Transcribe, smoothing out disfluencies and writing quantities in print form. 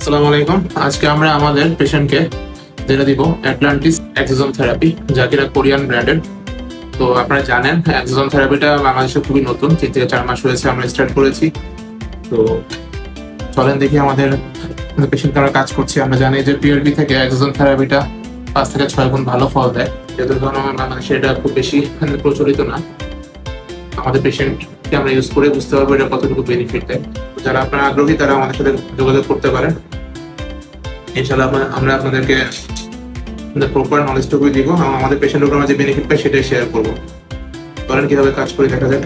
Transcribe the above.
আসসালামু আলাইকুম। আজকে আমরা আমাদের পেশেন্টকে যেটা দিব অ্যাটলান্টিস এক্সোজোম থেরাপি, যা কিনা কোরিয়ান ব্র্যান্ডেড। তো আপনারা জানেন এক্সোজোম থেরাপিটা বাংলাদেশে খুবই নতুন, 3 থেকে 4 মাস হয়েছে আমরা স্টার্ট করেছি। তো চলেন দেখি আমাদের পেশেন্ট আমরা কাজ করছি। আমরা জানি যে পিআরপি থেকে এক্সোজোম থেরাপিটা 5 থেকে 6 গুণ ভালো ফল দেয়, যেহেতু বাংলাদেশে এটা খুব বেশি প্রচলিত না। আমাদের পেশেন্টকে আমরা ইউজ করে বুঝতে পারবো এটা কতটুকু বেনিফিট দেয়। যারা আপনারা আগ্রহী তারা আমাদের সাথে যোগাযোগ করতে পারেন। ইনশাআল্লাহ আমরা আপনাদেরকে প্রপার নলেজটুকু দিব এবং আমাদের পেশেন্টের উপর আমরা যে বেনিফিট পাই সেটাই শেয়ার করবো। করেন কিভাবে কাজ করে দেখা যায়।